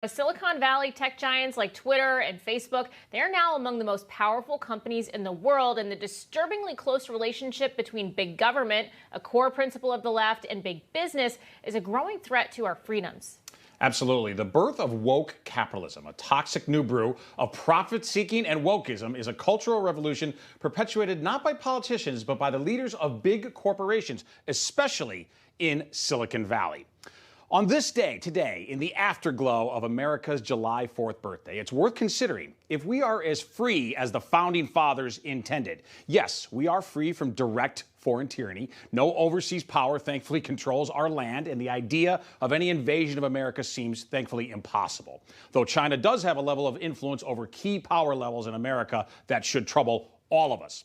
Silicon Valley tech giants like Twitter and Facebook, they're now among the most powerful companies in the world, and the disturbingly close relationship between big government, a core principle of the left, and big business is a growing threat to our freedoms. Absolutely. The birth of woke capitalism, a toxic new brew of profit-seeking and wokeism, is a cultural revolution perpetuated not by politicians, but by the leaders of big corporations, especially in Silicon Valley. On this day, today, in the afterglow of America's July 4th birthday, it's worth considering if we are as free as the founding fathers intended. Yes, we are free from direct foreign tyranny. No overseas power, thankfully, controls our land, and the idea of any invasion of America seems, thankfully, impossible. Though China does have a level of influence over key power levels in America that should trouble all of us.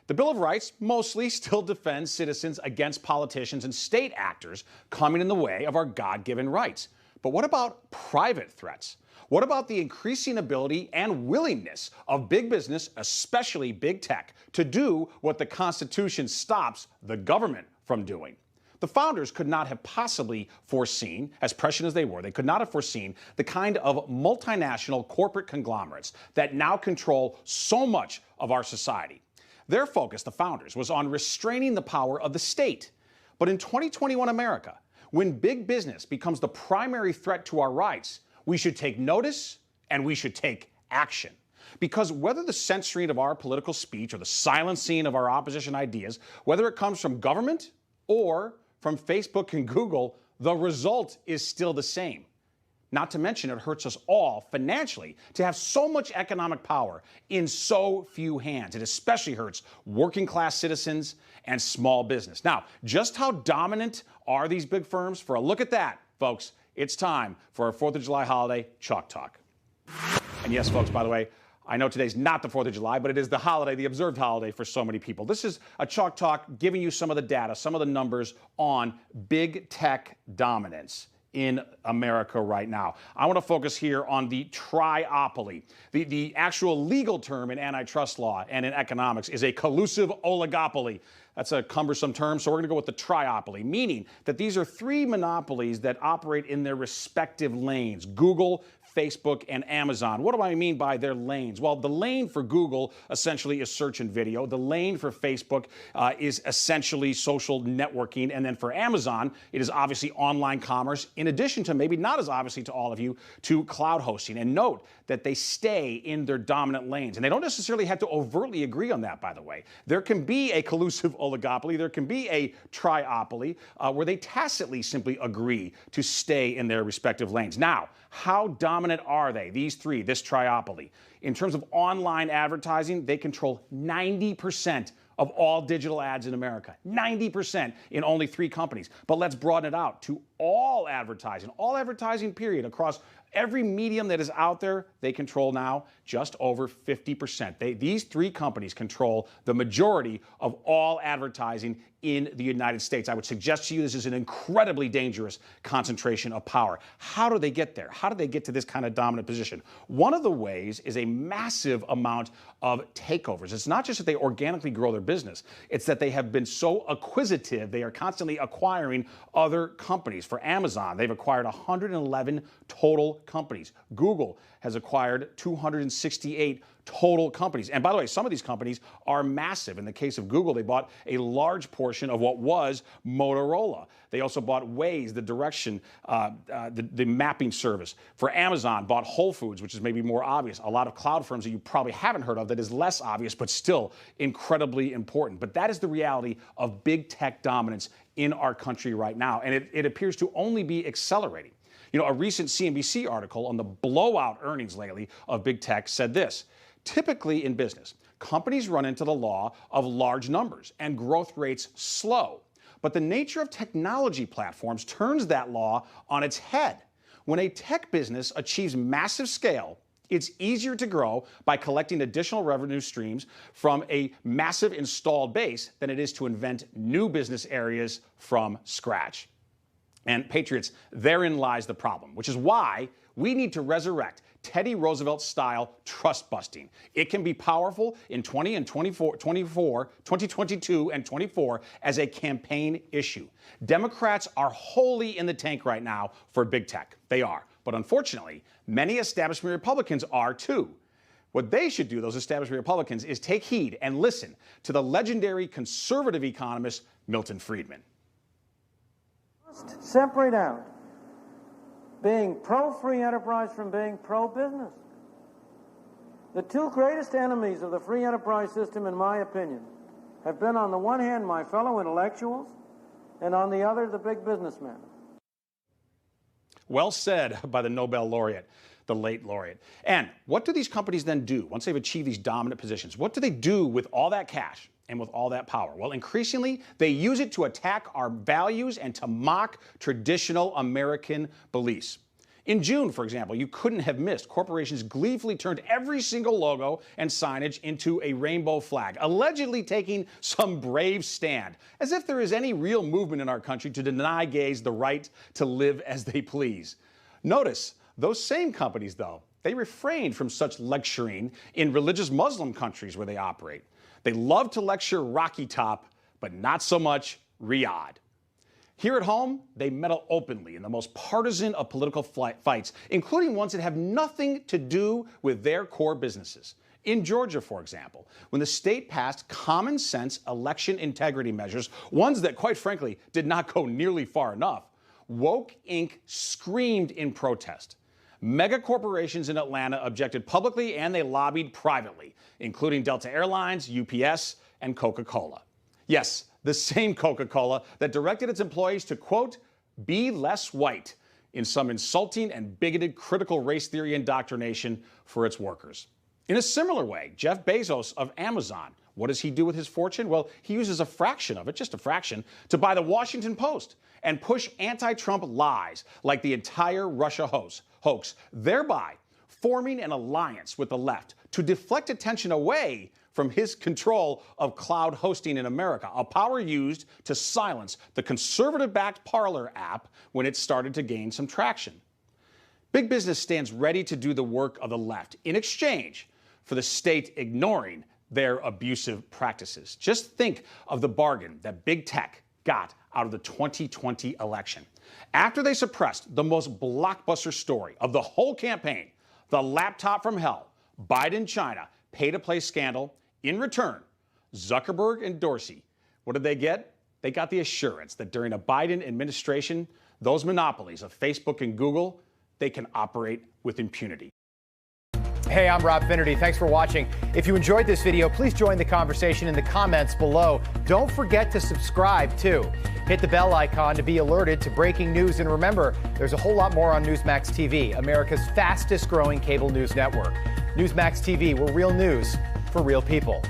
The Bill of Rights mostly still defends citizens against politicians and state actors coming in the way of our God-given rights. But what about private threats? What about the increasing ability and willingness of big business, especially big tech, to do what the Constitution stops the government from doing? The founders could not have possibly foreseen, as prescient as they could not have foreseen the kind of multinational corporate conglomerates that now control so much of our society. Their focus, the founders, was on restraining the power of the state. But in 2021 America, when big business becomes the primary threat to our rights, we should take notice and we should take action. Because whether the censoring of our political speech or the silencing of our opposition ideas, whether it comes from government or from Facebook and Google, the result is still the same. Not to mention, it hurts us all financially to have so much economic power in so few hands. It especially hurts working class citizens and small business. Now, just how dominant are these big firms? For a look at that, folks, it's time for our 4th of July holiday Chalk Talk. And yes, folks, by the way, I know today's not the 4th of July, but it is the holiday, the observed holiday for so many people. This is a Chalk Talk giving you some of the data, some of the numbers on big tech dominance in America right now. I want to focus here on the triopoly. The actual legal term in antitrust law and in economics is a collusive oligopoly. That's a cumbersome term, so we're going to go with the triopoly, meaning that these are three monopolies that operate in their respective lanes: Google, Facebook, and Amazon. What do I mean by their lanes? Well, the lane for Google essentially is search and video. The lane for Facebook is essentially social networking. And then for Amazon, it is obviously online commerce, in addition to, maybe not as obviously to all of you, to cloud hosting. And note that they stay in their dominant lanes. And they don't necessarily have to overtly agree on that, by the way. There can be a collusive oligopoly, there can be a triopoly, where they tacitly simply agree to stay in their respective lanes. Now, how dominant are they, these three, this triopoly? In terms of online advertising, they control 90% of all digital ads in America. 90% in only three companies. But let's broaden it out to all advertising period, across every medium that is out there. They control now just over 50%. These three companies control the majority of all advertising in the United States. I would suggest to you this is an incredibly dangerous concentration of power. How do they get there? How do they get to this kind of dominant position? One of the ways is a massive amount of takeovers. It's not just that they organically grow their business, it's that they have been so acquisitive. They are constantly acquiring other companies. For Amazon, they've acquired 111 total companies. Google has acquired 268 total companies. And by the way, some of these companies are massive. In the case of Google, they bought a large portion of what was Motorola. They also bought Waze, the direction, the mapping service. For Amazon, bought Whole Foods, which is maybe more obvious. A lot of cloud firms that you probably haven't heard of that is less obvious, but still incredibly important. But that is the reality of big tech dominance in our country right now. And it appears to only be accelerating. You know, a recent CNBC article on the blowout earnings lately of big tech said this: typically in business, companies run into the law of large numbers and growth rates slow. But the nature of technology platforms turns that law on its head. When a tech business achieves massive scale, it's easier to grow by collecting additional revenue streams from a massive installed base than it is to invent new business areas from scratch. And Patriots, therein lies the problem, which is why we need to resurrect Teddy Roosevelt-style trust busting. It can be powerful in 2022 and 24 as a campaign issue. Democrats are wholly in the tank right now for big tech. They are. But unfortunately, many establishment Republicans are too. What they should do, those establishment Republicans, is take heed and listen to the legendary conservative economist Milton Friedman. Separate out being pro-free enterprise from being pro-business. The two greatest enemies of the free enterprise system, in my opinion, have been on the one hand my fellow intellectuals and on the other the big businessmen. Well said by the Nobel laureate, the late laureate. And what do these companies then do once they've achieved these dominant positions? What do they do with all that cash and with all that power? Well, increasingly, they use it to attack our values and to mock traditional American beliefs. In June, for example, you couldn't have missed corporations gleefully turned every single logo and signage into a rainbow flag, allegedly taking some brave stand, as if there is any real movement in our country to deny gays the right to live as they please. Notice, those same companies, though, they refrained from such lecturing in religious Muslim countries where they operate. They love to lecture Rocky Top, but not so much Riyadh. Here at home, they meddle openly in the most partisan of political fights, including ones that have nothing to do with their core businesses. In Georgia, for example, when the state passed common sense election integrity measures, ones that, quite frankly, did not go nearly far enough, Woke Inc. screamed in protest. Mega corporations in Atlanta objected publicly and they lobbied privately, including Delta Airlines, UPS, and Coca-Cola. Yes, the same Coca-Cola that directed its employees to, quote, be less white in some insulting and bigoted critical race theory indoctrination for its workers. In a similar way, Jeff Bezos of Amazon, what does he do with his fortune? Well, he uses a fraction of it, just a fraction, to buy the Washington Post and push anti-Trump lies like the entire Russia hoax, thereby forming an alliance with the left to deflect attention away from his control of cloud hosting in America, a power used to silence the conservative-backed Parler app when it started to gain some traction. Big business stands ready to do the work of the left in exchange for the state ignoring their abusive practices. Just think of the bargain that big tech got out of the 2020 election. After they suppressed the most blockbuster story of the whole campaign, the laptop from hell, Biden China pay-to-play scandal, in return, Zuckerberg and Dorsey, what did they get? They got the assurance that during a Biden administration, those monopolies of Facebook and Google, they can operate with impunity. Hey, I'm Rob Finnerty. Thanks for watching. If you enjoyed this video, please join the conversation in the comments below. Don't forget to subscribe, too. Hit the bell icon to be alerted to breaking news. And remember, there's a whole lot more on Newsmax TV, America's fastest growing cable news network. Newsmax TV, we're real news for real people.